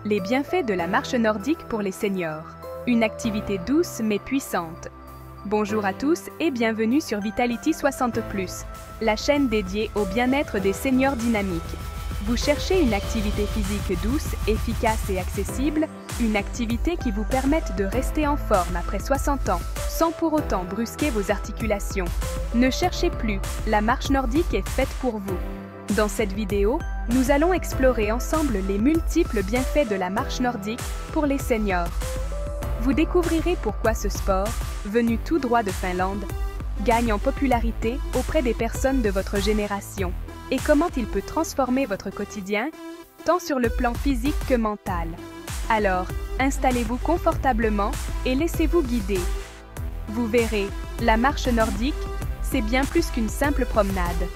Les bienfaits de la marche nordique pour les seniors. Une activité douce mais puissante. Bonjour à tous et bienvenue sur Vitality 60+, la chaîne dédiée au bien-être des seniors dynamiques. Vous cherchez une activité physique douce, efficace et accessible, une activité qui vous permette de rester en forme après 60 ans, sans pour autant brusquer vos articulations. Ne cherchez plus, la marche nordique est faite pour vous. Dans cette vidéo, nous allons explorer ensemble les multiples bienfaits de la marche nordique pour les seniors. Vous découvrirez pourquoi ce sport, venu tout droit de Finlande, gagne en popularité auprès des personnes de votre génération et comment il peut transformer votre quotidien, tant sur le plan physique que mental. Alors, installez-vous confortablement et laissez-vous guider. Vous verrez, la marche nordique, c'est bien plus qu'une simple promenade.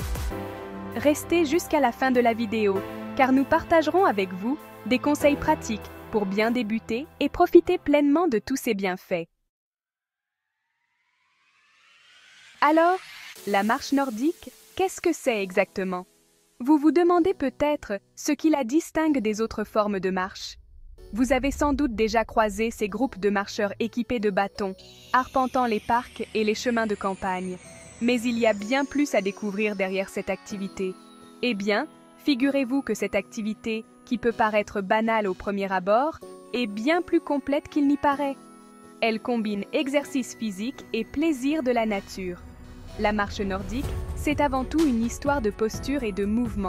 Restez jusqu'à la fin de la vidéo, car nous partagerons avec vous des conseils pratiques pour bien débuter et profiter pleinement de tous ces bienfaits. Alors, la marche nordique, qu'est-ce que c'est exactement? Vous vous demandez peut-être ce qui la distingue des autres formes de marche. Vous avez sans doute déjà croisé ces groupes de marcheurs équipés de bâtons, arpentant les parcs et les chemins de campagne. Mais il y a bien plus à découvrir derrière cette activité. Eh bien, figurez-vous que cette activité, qui peut paraître banale au premier abord, est bien plus complète qu'il n'y paraît. Elle combine exercice physique et plaisir de la nature. La marche nordique, c'est avant tout une histoire de posture et de mouvement.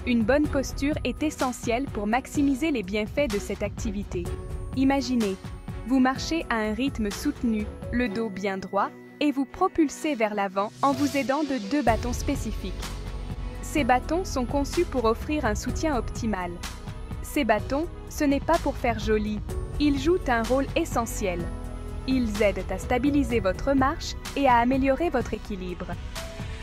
Une bonne posture est essentielle pour maximiser les bienfaits de cette activité. Imaginez, vous marchez à un rythme soutenu, le dos bien droit, et vous propulsez vers l'avant en vous aidant de 2 bâtons spécifiques. Ces bâtons sont conçus pour offrir un soutien optimal. Ces bâtons, ce n'est pas pour faire joli, ils jouent un rôle essentiel. Ils aident à stabiliser votre marche et à améliorer votre équilibre.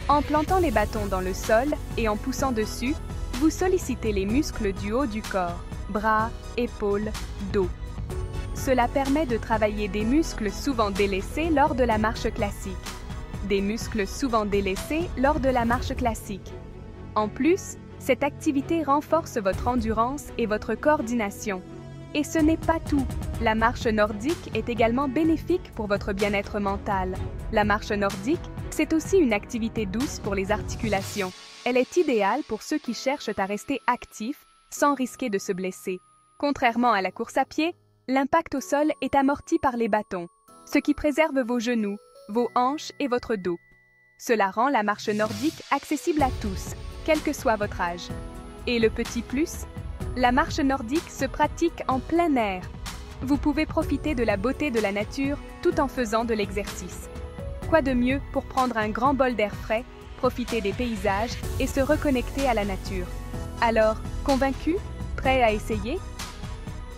En plantant les bâtons dans le sol et en poussant dessus, vous sollicitez les muscles du haut du corps, bras, épaules, dos. Cela permet de travailler des muscles souvent délaissés lors de la marche classique. Des muscles souvent délaissés lors de la marche classique. En plus, cette activité renforce votre endurance et votre coordination. Et ce n'est pas tout. La marche nordique est également bénéfique pour votre bien-être mental. La marche nordique, c'est aussi une activité douce pour les articulations. Elle est idéale pour ceux qui cherchent à rester actifs sans risquer de se blesser. Contrairement à la course à pied, l'impact au sol est amorti par les bâtons, ce qui préserve vos genoux, vos hanches et votre dos. Cela rend la marche nordique accessible à tous, quel que soit votre âge. Et le petit plus, la marche nordique se pratique en plein air. Vous pouvez profiter de la beauté de la nature tout en faisant de l'exercice. Quoi de mieux pour prendre un grand bol d'air frais, profiter des paysages et se reconnecter à la nature? Alors, convaincu? Prêt à essayer?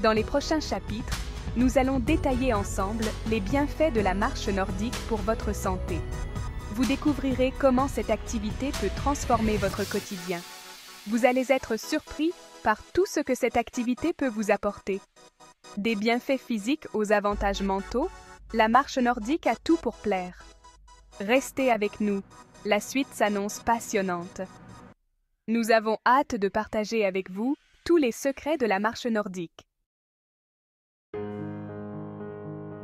Dans les prochains chapitres, nous allons détailler ensemble les bienfaits de la marche nordique pour votre santé. Vous découvrirez comment cette activité peut transformer votre quotidien. Vous allez être surpris par tout ce que cette activité peut vous apporter. Des bienfaits physiques aux avantages mentaux, la marche nordique a tout pour plaire. Restez avec nous, la suite s'annonce passionnante. Nous avons hâte de partager avec vous tous les secrets de la marche nordique.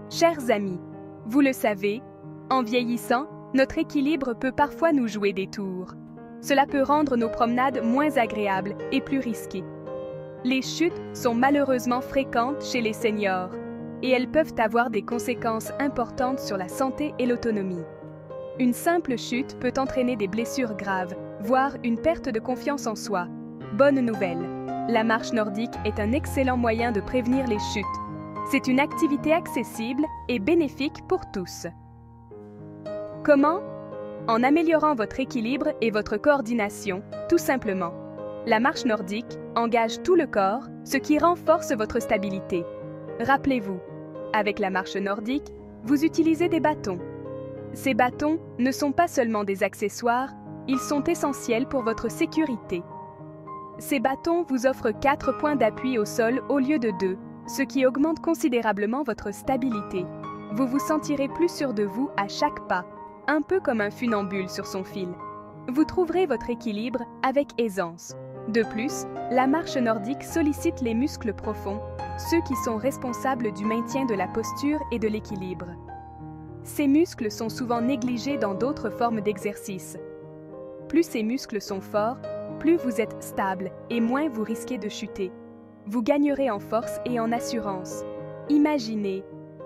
Chers amis, vous le savez, en vieillissant, notre équilibre peut parfois nous jouer des tours. Cela peut rendre nos promenades moins agréables et plus risquées. Les chutes sont malheureusement fréquentes chez les seniors et elles peuvent avoir des conséquences importantes sur la santé et l'autonomie. Une simple chute peut entraîner des blessures graves, voire une perte de confiance en soi. Bonne nouvelle, la marche nordique est un excellent moyen de prévenir les chutes. C'est une activité accessible et bénéfique pour tous. Comment? En améliorant votre équilibre et votre coordination, tout simplement. La marche nordique engage tout le corps, ce qui renforce votre stabilité. Rappelez-vous, avec la marche nordique, vous utilisez des bâtons. Ces bâtons ne sont pas seulement des accessoires, ils sont essentiels pour votre sécurité. Ces bâtons vous offrent 4 points d'appui au sol au lieu de 2, ce qui augmente considérablement votre stabilité. Vous vous sentirez plus sûr de vous à chaque pas, un peu comme un funambule sur son fil. Vous trouverez votre équilibre avec aisance. De plus, la marche nordique sollicite les muscles profonds ceux qui sont responsables du maintien de la posture et de l'équilibre. Ces muscles sont souvent négligés dans d'autres formes d'exercice. Plus ces muscles sont forts, plus vous êtes stable et moins vous risquez de chuter. Vous gagnerez en force et en assurance. Imaginez,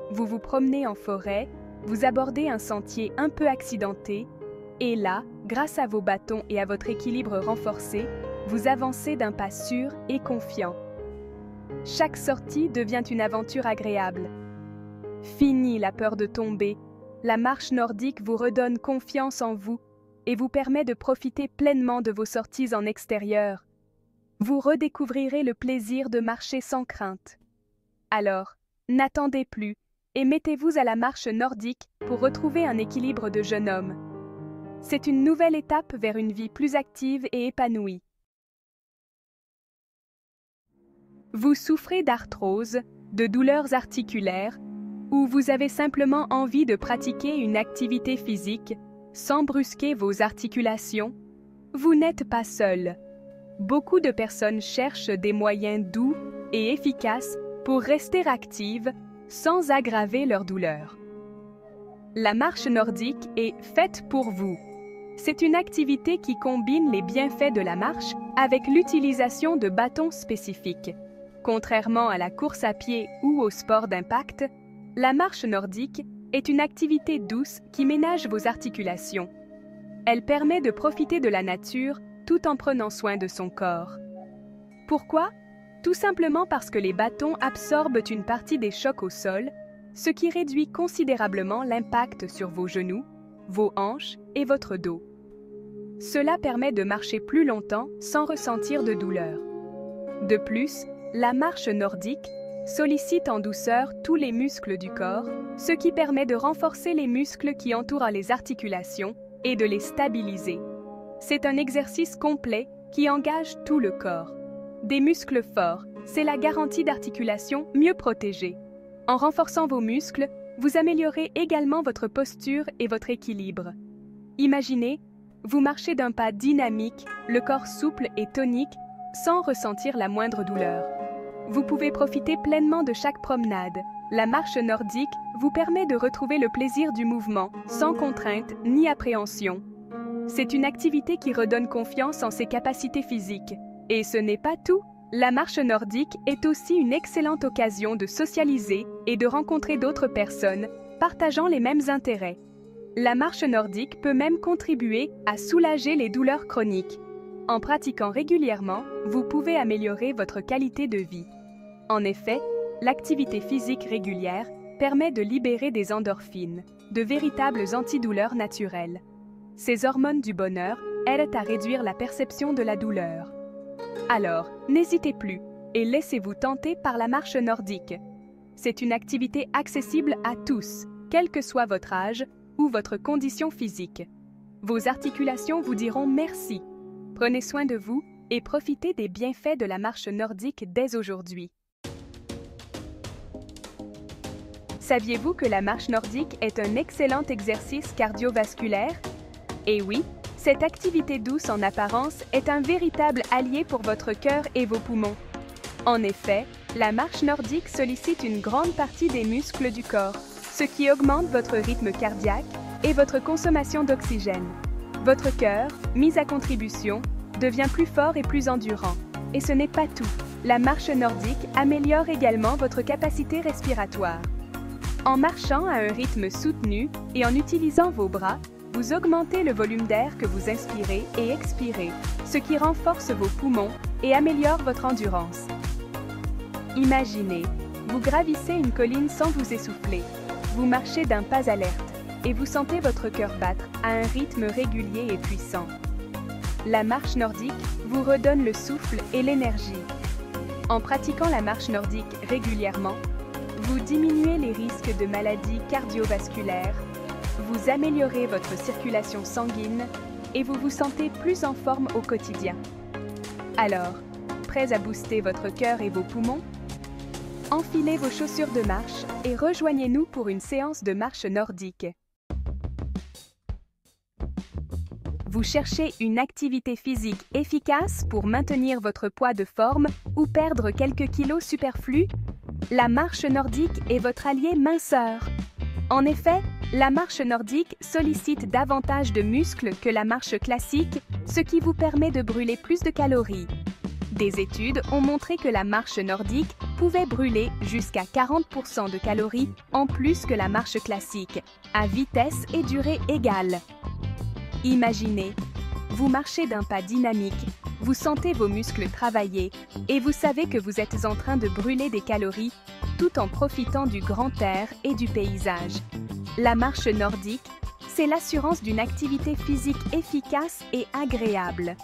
vous vous promenez en forêt, vous abordez un sentier un peu accidenté, et là, grâce à vos bâtons et à votre équilibre renforcé, vous avancez d'un pas sûr et confiant. Chaque sortie devient une aventure agréable. Fini la peur de tomber. La marche nordique vous redonne confiance en vous et vous permet de profiter pleinement de vos sorties en extérieur. Vous redécouvrirez le plaisir de marcher sans crainte. Alors, n'attendez plus et mettez-vous à la marche nordique pour retrouver un équilibre de jeune homme. C'est une nouvelle étape vers une vie plus active et épanouie. Vous souffrez d'arthrose, de douleurs articulaires, ou vous avez simplement envie de pratiquer une activité physique sans brusquer vos articulations, vous n'êtes pas seul. Beaucoup de personnes cherchent des moyens doux et efficaces pour rester actives sans aggraver leur douleur. La marche nordique est faite pour vous. C'est une activité qui combine les bienfaits de la marche avec l'utilisation de bâtons spécifiques. Contrairement à la course à pied ou au sport d'impact, la marche nordique est une activité douce qui ménage vos articulations. Elle permet de profiter de la nature tout en prenant soin de son corps. Pourquoi? Tout simplement parce que les bâtons absorbent une partie des chocs au sol, ce qui réduit considérablement l'impact sur vos genoux, vos hanches et votre dos. Cela permet de marcher plus longtemps sans ressentir de douleur. De plus, la marche nordique sollicite en douceur tous les muscles du corps, ce qui permet de renforcer les muscles qui entourent les articulations et de les stabiliser. C'est un exercice complet qui engage tout le corps. Des muscles forts, c'est la garantie d'articulation mieux protégée. En renforçant vos muscles, vous améliorez également votre posture et votre équilibre. Imaginez, vous marchez d'un pas dynamique, le corps souple et tonique, sans ressentir la moindre douleur. Vous pouvez profiter pleinement de chaque promenade. La marche nordique vous permet de retrouver le plaisir du mouvement, sans contrainte ni appréhension. C'est une activité qui redonne confiance en ses capacités physiques. Et ce n'est pas tout. La marche nordique est aussi une excellente occasion de socialiser et de rencontrer d'autres personnes partageant les mêmes intérêts. La marche nordique peut même contribuer à soulager les douleurs chroniques. En pratiquant régulièrement, vous pouvez améliorer votre qualité de vie. En effet, l'activité physique régulière permet de libérer des endorphines, de véritables antidouleurs naturelles. Ces hormones du bonheur aident à réduire la perception de la douleur. Alors, n'hésitez plus et laissez-vous tenter par la marche nordique. C'est une activité accessible à tous, quel que soit votre âge ou votre condition physique. Vos articulations vous diront merci. Prenez soin de vous et profitez des bienfaits de la marche nordique dès aujourd'hui. Saviez-vous que la marche nordique est un excellent exercice cardiovasculaire? Et oui, cette activité douce en apparence est un véritable allié pour votre cœur et vos poumons. En effet, la marche nordique sollicite une grande partie des muscles du corps, ce qui augmente votre rythme cardiaque et votre consommation d'oxygène. Votre cœur, mis à contribution, devient plus fort et plus endurant. Et ce n'est pas tout. La marche nordique améliore également votre capacité respiratoire. En marchant à un rythme soutenu et en utilisant vos bras, vous augmentez le volume d'air que vous inspirez et expirez, ce qui renforce vos poumons et améliore votre endurance. Imaginez, vous gravissez une colline sans vous essouffler. Vous marchez d'un pas alerte et vous sentez votre cœur battre à un rythme régulier et puissant. La marche nordique vous redonne le souffle et l'énergie. En pratiquant la marche nordique régulièrement, vous diminuez les risques de maladies cardiovasculaires, vous améliorez votre circulation sanguine et vous vous sentez plus en forme au quotidien. Alors, prêts à booster votre cœur et vos poumons? Enfilez vos chaussures de marche et rejoignez-nous pour une séance de marche nordique. Vous cherchez une activité physique efficace pour maintenir votre poids de forme ou perdre quelques kilos superflus? La marche nordique est votre allié minceur. En effet, la marche nordique sollicite davantage de muscles que la marche classique, ce qui vous permet de brûler plus de calories. Des études ont montré que la marche nordique pouvait brûler jusqu'à 40% de calories en plus que la marche classique, à vitesse et durée égale. Imaginez, vous marchez d'un pas dynamique, vous sentez vos muscles travailler et vous savez que vous êtes en train de brûler des calories tout en profitant du grand air et du paysage. La marche nordique, c'est l'assurance d'une activité physique efficace et agréable.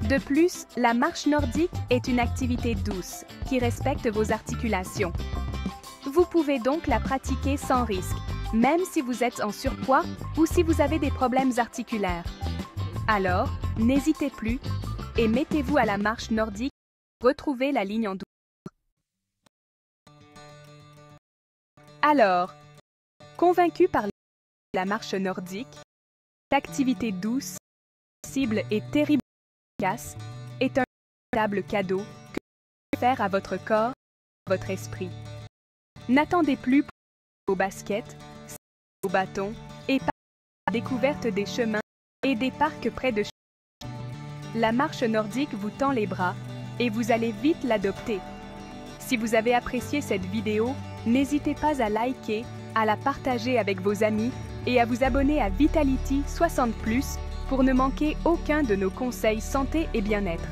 De plus, la marche nordique est une activité douce qui respecte vos articulations. Vous pouvez donc la pratiquer sans risque, même si vous êtes en surpoids ou si vous avez des problèmes articulaires. Alors, n'hésitez plus et mettez-vous à la marche nordique pour retrouver la ligne en douce. Alors, convaincu par la marche nordique, l'activité douce, sensible et terriblement efficace est un véritable cadeau que vous pouvez faire à votre corps et à votre esprit. N'attendez plus pour vos baskets, vos bâtons et partez à la découverte des chemins et des parcs près de chez vous. La marche nordique vous tend les bras et vous allez vite l'adopter. Si vous avez apprécié cette vidéo, n'hésitez pas à liker, à la partager avec vos amis et à vous abonner à Vitality 60+ pour ne manquer aucun de nos conseils santé et bien-être.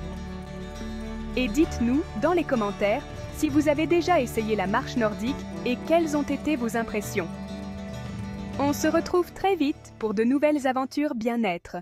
Et dites-nous dans les commentaires si vous avez déjà essayé la marche nordique et quelles ont été vos impressions. On se retrouve très vite pour de nouvelles aventures bien-être.